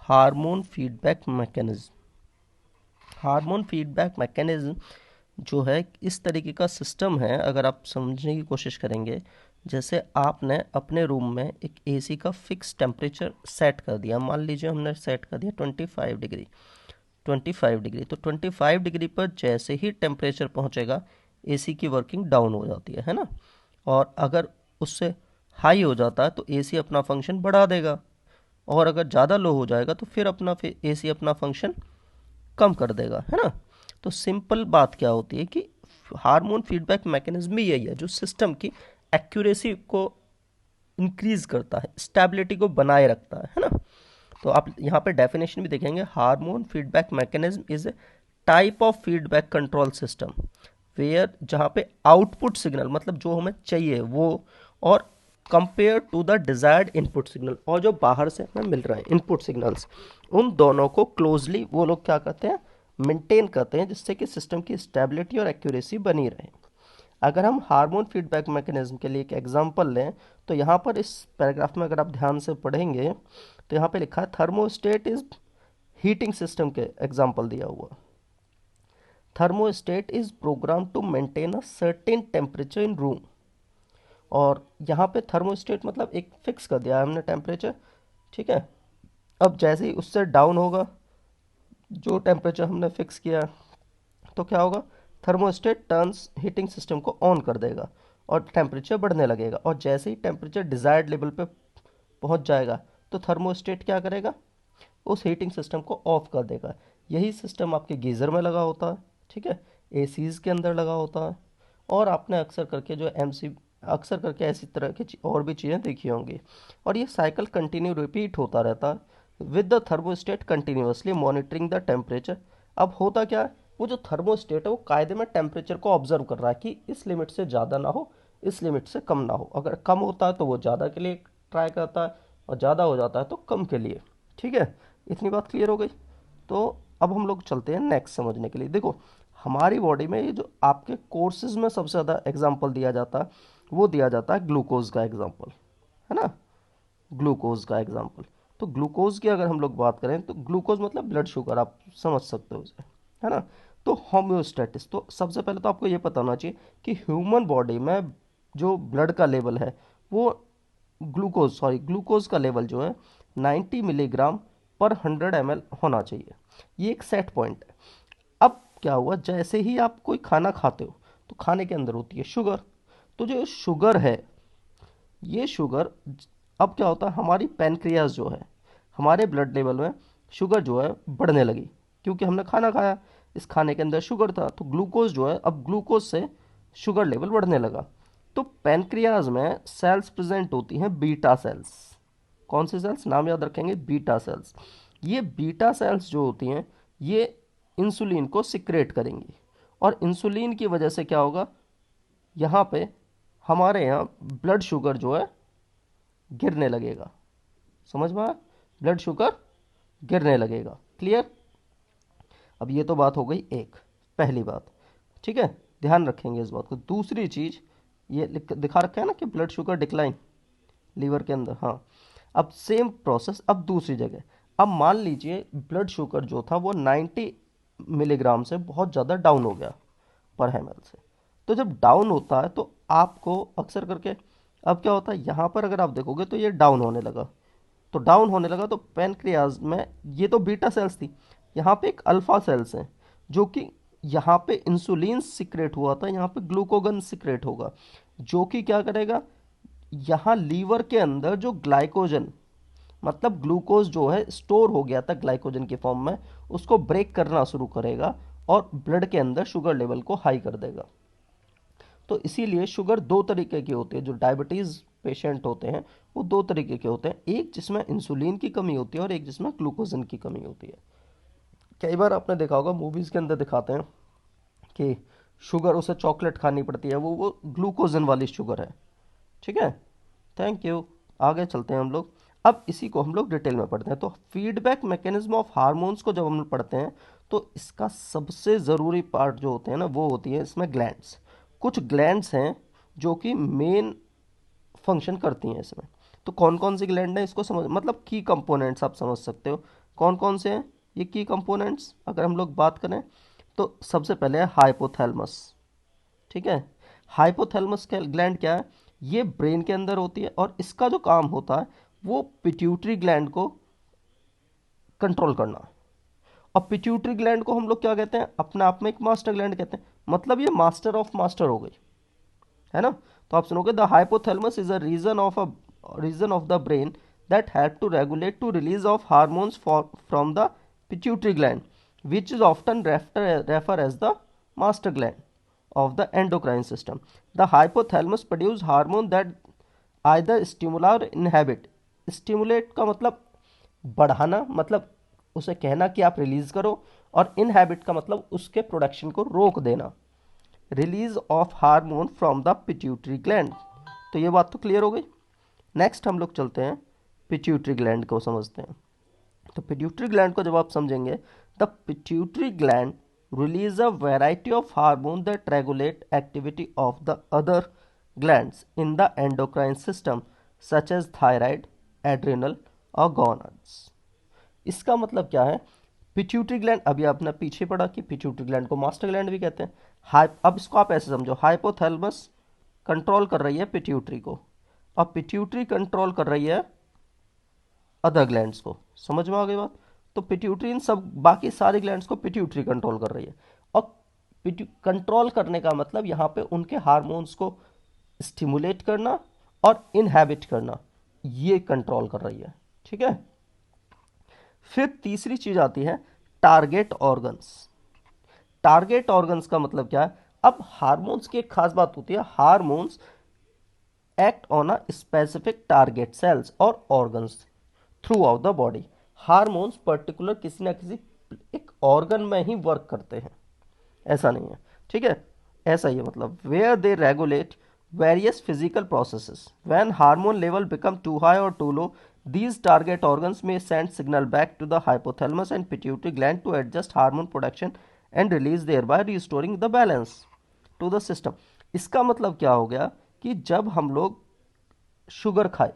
Hormone feedback mechanism. Hormone feedback mechanism जो है इस तरीके का सिस्टम है, अगर आप समझने की कोशिश करेंगे, जैसे आपने अपने रूम में एक एसी का फिक्स टेम्परेचर सेट कर दिया। मान लीजिए हमने सेट कर दिया 25 डिग्री। 25 डिग्री, तो 25 डिग्री पर जैसे ही टेम्परेचर पहुंचेगा एसी की वर्किंग डाउन हो जाती है ना। और अगर उससे हाई हो जाता है तो एसी अपना फंक्शन बढ़ा देगा, और अगर ज़्यादा लो हो जाएगा तो फिर एसी अपना फंक्शन कम कर देगा, है ना। तो सिंपल बात क्या होती है कि हार्मोन फीडबैक मैकेनिज्म ही यही है जो सिस्टम की एक्यूरेसी को इंक्रीज करता है, स्टेबिलिटी को बनाए रखता है ना। तो आप यहाँ पे डेफिनेशन भी देखेंगे, hormone feedback mechanism is a type of feedback control system where, जहाँ पे आउटपुट सिग्नल मतलब जो हमें चाहिए वो, और compare to the desired input signal, और जो बाहर से हमें मिल रहा है इनपुट सिग्नल्स, उन दोनों को क्लोजली वो लोग क्या करते हैं, मेंटेन करते हैं, जिससे कि सिस्टम की स्टेबिलिटी और एक्यूरेसी बनी रहे। अगर हम हार्मोन फीडबैक मैकेनिज्म के लिए एक एग्जांपल लें, तो यहाँ पर इस पैराग्राफ में अगर आप ध्यान से पढ़ेंगे तो यहाँ पे लिखा है थर्मोस्टेट इज हीटिंग सिस्टम के एग्जांपल दिया हुआ। Thermostat is program to maintain a certain temperature in room. और यहाँ पे थर्मोस्टेट मतलब एक फिक्स कर दिया है हमने टेम्परेचर, ठीक है। अब जैसे ही उससे डाउन होगा जो टेम्परेचर हमने फिक्स किया, तो क्या होगा, थर्मोस्टेट टर्न्स हीटिंग सिस्टम को ऑन कर देगा और टेम्परेचर बढ़ने लगेगा। और जैसे ही टेम्परेचर डिजायर्ड लेवल पे पहुंच जाएगा तो थर्मोस्टेट क्या करेगा, उस हीटिंग सिस्टम को ऑफ कर देगा। यही सिस्टम आपके गीज़र में लगा होता है, ठीक है, एसीज के अंदर लगा होता है, और आपने अक्सर करके जो एमसी अक्सर करके ऐसी तरह की और भी चीज़ें देखी होंगी। और ये साइकिल कंटिन्यू रिपीट होता रहता है with the thermostat continuously monitoring the temperature. अब होता क्या है, वो जो थर्मोस्टेट है वो कायदे में टेम्परेचर को ऑब्जर्व कर रहा है कि इस लिमिट से ज़्यादा ना हो, इस लिमिट से कम ना हो। अगर कम होता है तो वो ज़्यादा के लिए ट्राई करता है, और ज़्यादा हो जाता है तो कम के लिए। ठीक है, इतनी बात क्लियर हो गई। तो अब हम लोग चलते हैं नेक्स्ट समझने के लिए। देखो, हमारी बॉडी में ये जो आपके कोर्सेज में सबसे ज़्यादा एग्जाम्पल दिया जाता है वो दिया जाता है ग्लूकोज का एग्जाम्पल, है ना, ग्लूकोज का एग्जाम्पल। तो ग्लूकोज की अगर हम लोग बात करें तो ग्लूकोज मतलब ब्लड शुगर, आप समझ सकते हो उसे, है ना। तो होम्योस्टेटिस, तो सबसे पहले तो आपको ये पता होना चाहिए कि ह्यूमन बॉडी में जो ब्लड का लेवल है वो ग्लूकोज का लेवल जो है 90 मिलीग्राम पर 100 ml होना चाहिए। ये एक सेट पॉइंट है। अब क्या हुआ, जैसे ही आप कोई खाना खाते हो तो खाने के अंदर होती है शुगर। तो जो शुगर है, ये शुगर, अब क्या होता है, हमारी पैनक्रियाज जो है, हमारे ब्लड लेवल में शुगर जो है बढ़ने लगी, क्योंकि हमने खाना खाया, इस खाने के अंदर शुगर था, तो ग्लूकोज जो है, अब ग्लूकोज से शुगर लेवल बढ़ने लगा। तो पैनक्रियाज में सेल्स प्रेजेंट होती हैं, बीटा सेल्स। कौन सी सेल्स, नाम याद रखेंगे, बीटा सेल्स। ये बीटा सेल्स जो होती हैं ये इंसुलिन को सिक्रेट करेंगी, और इंसुलिन की वजह से क्या होगा, यहाँ पे हमारे यहाँ ब्लड शुगर जो है गिरने लगेगा। समझ में आया, ब्लड शुगर गिरने लगेगा। क्लियर। अब ये तो बात हो गई एक, पहली बात, ठीक है, ध्यान रखेंगे इस बात को। दूसरी चीज, ये दिखा रखा है ना कि ब्लड शुगर डिक्लाइन लीवर के अंदर, हाँ। अब सेम प्रोसेस अब दूसरी जगह। अब मान लीजिए ब्लड शुगर जो था वो 90 मिलीग्राम से बहुत ज़्यादा डाउन हो गया पर एम से। तो जब डाउन होता है तो आपको अक्सर करके, अब क्या होता है यहाँ पर अगर आप देखोगे तो ये डाउन होने लगा, तो डाउन होने लगा तो पैनक्रियाज में, ये तो बीटा सेल्स थी, यहाँ पे एक अल्फा सेल्स हैं, जो कि यहाँ पे इंसुलिन सिक्रेट हुआ था, यहाँ पे ग्लूकोगन सिक्रेट होगा, जो कि क्या करेगा, यहाँ लीवर के अंदर जो ग्लाइकोजन मतलब ग्लूकोज जो है स्टोर हो गया था ग्लाइकोजन के फॉर्म में, उसको ब्रेक करना शुरू करेगा और ब्लड के अंदर शुगर लेवल को हाई कर देगा। तो इसीलिए शुगर दो तरीके की होती है, जो डायबिटीज़ पेशेंट होते हैं वो दो तरीके के होते हैं, एक जिसमें इंसुलिन की कमी होती है और एक जिसमें ग्लूकोजन की कमी होती है। कई बार आपने देखा होगा मूवीज़ के अंदर दिखाते हैं कि शुगर, उसे चॉकलेट खानी पड़ती है, वो ग्लूकोजन वाली शुगर है। ठीक है, थैंक यू। आगे चलते हैं हम लोग। अब इसी को हम लोग डिटेल में पढ़ते हैं। तो फीडबैक मैकेनिज्म ऑफ हार्मोन्स को जब हम पढ़ते हैं तो इसका सबसे ज़रूरी पार्ट जो होते हैं ना, वो होती है इसमें ग्लैंड्स। कुछ ग्लैंड्स हैं जो कि मेन फंक्शन करती हैं इसमें। तो कौन कौन सी ग्लैंड है इसको समझ, मतलब की कंपोनेंट्स आप समझ सकते हो। कौन कौन से हैं ये की कंपोनेंट्स? अगर हम लोग बात करें तो सबसे पहले है हाइपोथैलेमस। ठीक है, हाइपोथैलेमस ग्लैंड क्या है? ये ब्रेन के अंदर होती है और इसका जो काम होता है वो पिट्यूटरी ग्लैंड को कंट्रोल करना। और पिट्यूटरी ग्लैंड को हम लोग क्या कहते हैं? अपने आप में एक मास्टर ग्लैंड कहते हैं, मतलब ये मास्टर ऑफ मास्टर हो गई, है ना। तो आप सुनोगे the hypothalamus is a region of the brain that help to regulate to release of hormones from the pituitary gland which is often refer as the master gland of the endocrine system. The hypothalamus produce hormone that either stimulate or inhibit. Stimulate का मतलब बढ़ाना, मतलब उसे कहना कि आप release करो, और इनहैबिट का मतलब उसके प्रोडक्शन को रोक देना। Release of hormone from the pituitary gland. तो ये बात तो क्लियर हो गई। नेक्स्ट हम लोग चलते हैं पिट्यूटरी ग्लैंड को समझते हैं। तो पिट्यूटरी ग्लैंड को जब आप समझेंगे, the pituitary gland release a variety of hormones that regulate activity of the other glands in the endocrine system such as thyroid, adrenal और gonads। इसका मतलब क्या है? पिट्यूटरी ग्लैंड, अभी आपने पीछे पढ़ा कि पिट्यूटरी ग्लैंड को मास्टर ग्लैंड भी कहते हैं। अब इसको आप ऐसे समझो, हाइपोथैलेमस कंट्रोल कर रही है पिट्यूटरी को, और पिट्यूटरी कंट्रोल कर रही है अदर ग्लैंड्स को। समझ में आ गई बात? तो पिट्यूटरी इन सब बाकी सारे ग्लैंड्स को पिट्यूटरी कंट्रोल कर रही है, और कंट्रोल करने का मतलब यहाँ पे उनके हार्मोन्स को स्टिमुलेट करना और इनहैबिट करना, ये कंट्रोल कर रही है। ठीक है, फिर तीसरी चीज आती है टारगेट ऑर्गन्स। टारगेट ऑर्गन्स का मतलब क्या है? अब हार्मोन्स की एक खास बात होती है, hormones act on a specific target cells और organs throughout the body. Hormones particular किसी ना किसी एक ऑर्गन में ही वर्क करते हैं, ऐसा नहीं है। ठीक है, ऐसा ही है, मतलब where they regulate various physical processes. When hormone level become too high और too low, these target organs may send signal back to the hypothalamus and pituitary gland to adjust hormone production and release, thereby restoring the balance to the system। इसका मतलब क्या हो गया कि जब हम लोग शुगर खाए,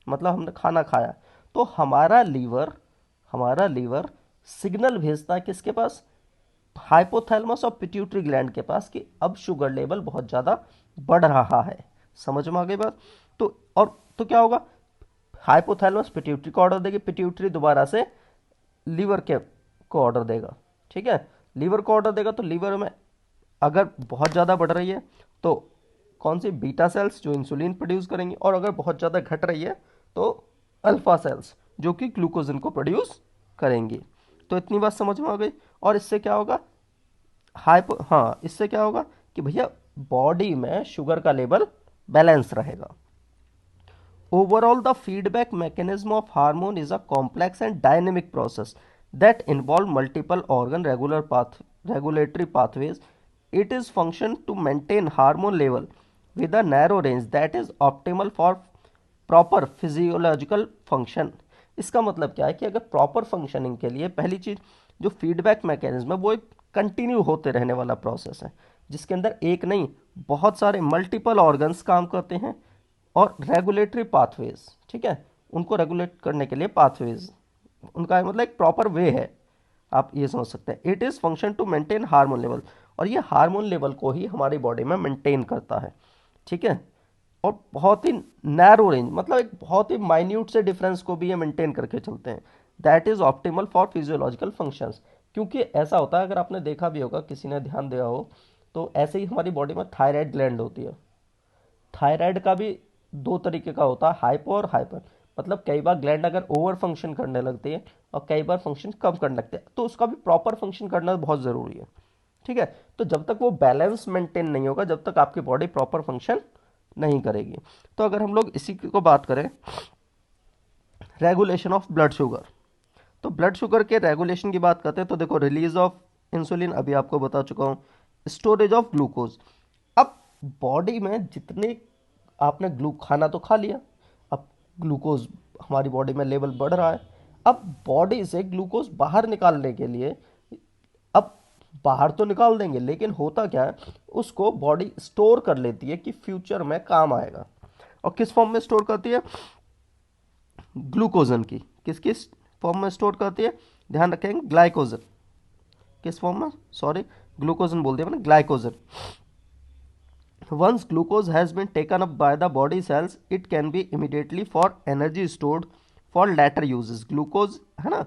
मतलब हमने खाना खाया, तो हमारा लीवर सिग्नल भेजता है किसके पास? हाइपोथैलेमस और पिट्यूटरी ग्लैंड के पास, कि अब शुगर लेवल बहुत ज़्यादा बढ़ रहा है। समझ में आ गई बात? तो क्या होगा? हाइपोथैलेमस पिट्यूटरी को ऑर्डर देगी, पिट्यूटरी दोबारा से लीवर के को ऑर्डर देगा। ठीक है, लीवर को ऑर्डर देगा, तो लीवर में अगर बहुत ज़्यादा बढ़ रही है तो कौन सी? बीटा सेल्स जो इंसुलिन प्रोड्यूस करेंगी, और अगर बहुत ज़्यादा घट रही है तो अल्फा सेल्स जो कि ग्लूकोजन को प्रोड्यूस करेंगी। तो इतनी बात समझ में आ गई। और इससे क्या होगा? इससे क्या होगा कि भैया बॉडी में शुगर का लेवल बैलेंस रहेगा। Overall, the feedback mechanism of hormone is a complex and dynamic process that involves multiple regulatory pathways. It is function to maintain hormone level with a narrow range that is optimal for proper physiological function। इसका मतलब क्या है कि अगर proper functioning के लिए पहली चीज जो फीडबैक मैकेनिज्म है वो एक कंटिन्यू होते रहने वाला प्रोसेस है, जिसके अंदर एक नहीं बहुत सारे मल्टीपल ऑर्गन्स काम करते हैं, और रेगुलेटरी पाथवेज। ठीक है, उनको रेगुलेट करने के लिए पाथवेज, उनका मतलब एक प्रॉपर वे है, आप ये समझ सकते हैं। It is function to maintain hormone level, और ये हार्मोन लेवल को ही हमारी बॉडी में मेंटेन करता है। ठीक है, और बहुत ही नैरो रेंज, मतलब एक बहुत ही माइन्यूट से डिफरेंस को भी ये मेंटेन करके चलते हैं। That is optimal for physiological functions. क्योंकि ऐसा होता है, अगर आपने देखा भी होगा, किसी ने ध्यान दिया हो, तो ऐसे ही हमारी बॉडी में थायराइड ग्लैंड होती है। थायराइड का भी दो तरीके का होता है, हाइपो और हाइपर। मतलब कई बार ग्लैंड अगर ओवर फंक्शन करने लगती है और कई बार फंक्शन कम करने लगते हैं, तो उसका भी प्रॉपर फंक्शन करना बहुत ज़रूरी है। ठीक है, तो जब तक वो बैलेंस मेंटेन नहीं होगा, जब तक आपकी बॉडी प्रॉपर फंक्शन नहीं करेगी। तो अगर हम लोग इसी को बात करें, रेगुलेशन ऑफ ब्लड शुगर, तो ब्लड शुगर के रेगुलेशन की बात करते हैं, तो देखो रिलीज ऑफ इंसुलिन अभी आपको बता चुका हूँ, स्टोरेज ऑफ ग्लूकोज। अब बॉडी में जितने आपने खाना तो खा लिया, अब ग्लूकोज हमारी बॉडी में लेवल बढ़ रहा है, अब बॉडी से ग्लूकोज बाहर निकालने के लिए, अब बाहर तो निकाल देंगे, लेकिन होता क्या है, उसको बॉडी स्टोर कर लेती है कि फ्यूचर में काम आएगा। और किस फॉर्म में स्टोर करती है? ग्लूकोजन की, किसकी? फॉर्म में स्टोर करती है, ध्यान रखेंगे ग्लाइकोजन। किस फॉर्म में, सॉरी ग्लूकोजन बोल दिया मैंने, glycogen. Once glucose has been taken up by the body cells, it can be immediately for energy stored for later uses. Glucose है ना,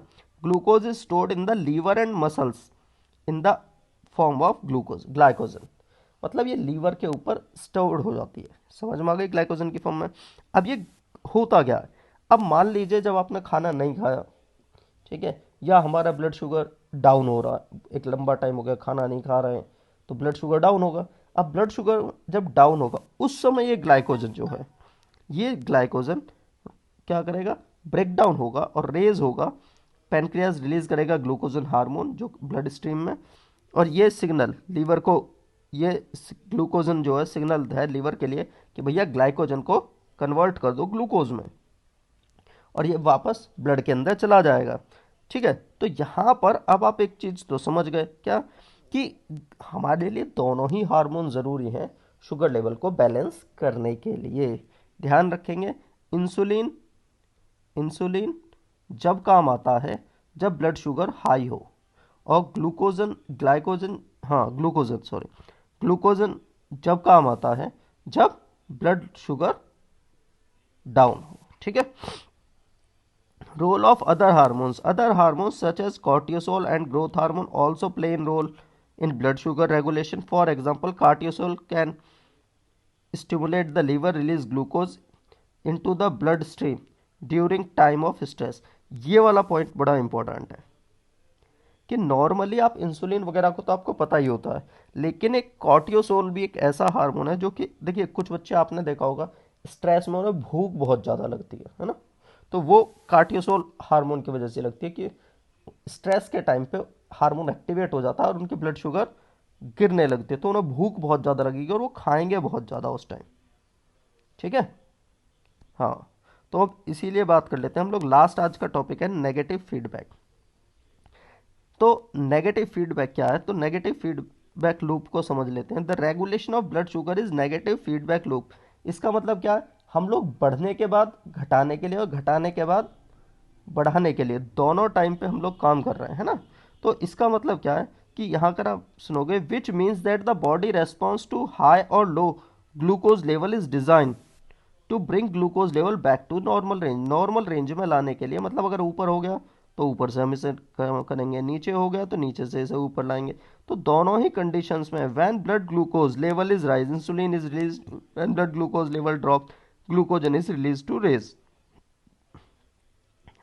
glucose is stored in the liver and muscles in the form of glucose, glycogen. मतलब ये liver के ऊपर stored हो जाती है, समझ में आ गई, ग्लाइकोजन की फॉर्म में। अब ये होता क्या है, अब मान लीजिए जब आपने खाना नहीं खाया, ठीक है, या हमारा ब्लड शुगर डाउन हो रहा है, एक लंबा टाइम हो गया खाना नहीं खा रहे हैं, तो ब्लड शुगर डाउन होगा। अब ब्लड शुगर जब डाउन होगा उस समय ये ग्लाइकोजन जो है, ये ग्लाइकोजन क्या करेगा, ब्रेक डाउन होगा और रेज होगा, पैनक्रियाज रिलीज करेगा ग्लूकोजन हार्मोन जो ब्लड स्ट्रीम में, और ये सिग्नल लीवर को, ये ग्लूकोजन जो है सिग्नल है लीवर के लिए कि भैया ग्लाइकोजन को कन्वर्ट कर दो ग्लूकोज में, और ये वापस ब्लड के अंदर चला जाएगा। ठीक है, तो यहाँ पर अब आप एक चीज़ तो समझ गए क्या, कि हमारे लिए दोनों ही हार्मोन ज़रूरी हैं शुगर लेवल को बैलेंस करने के लिए। ध्यान रखेंगे, इंसुलिन, इंसुलिन जब काम आता है जब ब्लड शुगर हाई हो, और ग्लूकोजन, ग्लाइकोजन, हाँ ग्लूकोजन सॉरी, ग्लूकोजन जब काम आता है जब ब्लड शुगर डाउन हो। ठीक है, role of other hormones such as cortisol and growth hormone also play a role in blood sugar regulation. For example, cortisol can stimulate the liver release glucose into the bloodstream during time of stress. ये वाला point बड़ा important है कि normally आप insulin वगैरह को तो आपको पता ही होता है, लेकिन एक कॉर्टियोसोल भी एक ऐसा हार्मोन है जो कि देखिए कुछ बच्चे आपने देखा होगा स्ट्रेस में उन्हें भूख बहुत ज़्यादा लगती है ना, तो वो कार्टियोसोल हार्मोन की वजह से लगती है कि स्ट्रेस के टाइम पे हार्मोन एक्टिवेट हो जाता है और उनकी ब्लड शुगर गिरने लगती है, तो उन्हें भूख बहुत ज़्यादा लगेगी और वो खाएंगे बहुत ज़्यादा उस टाइम। ठीक है, हाँ, तो अब इसीलिए बात कर लेते हैं हम लोग, लास्ट आज का टॉपिक है नेगेटिव फीडबैक। तो नेगेटिव फीडबैक क्या है, तो नेगेटिव फीडबैक लूप को समझ लेते हैं। The regulation of blood sugar is negative feedback loop. इसका मतलब क्या है, हम लोग बढ़ने के बाद घटाने के लिए और घटाने के बाद बढ़ाने के लिए दोनों टाइम पे हम लोग काम कर रहे हैं, है ना। तो इसका मतलब क्या है कि यहाँ कर आप सुनोगे, which means that the body response to high और low glucose level is design to bring glucose level back to normal range. Normal range में लाने के लिए, मतलब अगर ऊपर हो गया तो ऊपर से हम इसे करेंगे, नीचे हो गया तो नीचे से इसे ऊपर लाएंगे। तो दोनों ही कंडीशंस में when blood glucose level is rise insulin is release, when blood glucose level drop glucagon is release to raise.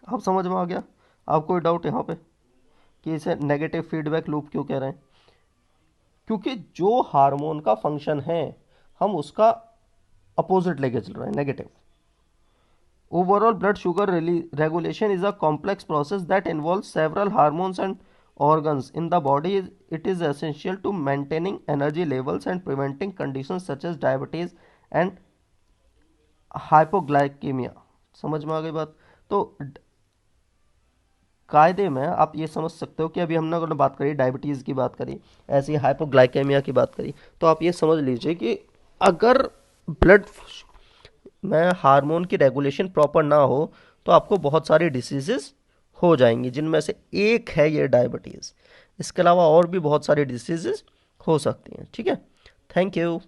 आप समझ में आ गया, आप कोई डाउट यहाँ पे कि इसे नेगेटिव फीडबैक लूप क्यों कह रहे हैं, क्योंकि जो हार्मोन का फंक्शन है हम उसका अपोजिट लेके चल रहे हैं, negative. Overall blood sugar regulation is a complex process that involves several hormones and organs in the body. It is essential to maintaining energy levels and preventing conditions such as diabetes and hypoglycemia. समझ में आ गई बात। तो कायदे में आप ये समझ सकते हो कि अभी हमने अगर बात करी डायबिटीज़ की बात करी, ऐसी हाइपोग्लाइकेमिया की बात करी, तो आप ये समझ लीजिए कि अगर ब्लड में हार्मोन की रेगुलेशन प्रॉपर ना हो तो आपको बहुत सारी डिसीजेस हो जाएंगी, जिनमें से एक है ये डायबिटीज़। इसके अलावा और भी बहुत सारी डिसीजेस हो सकती हैं। ठीक है, थैंक यू।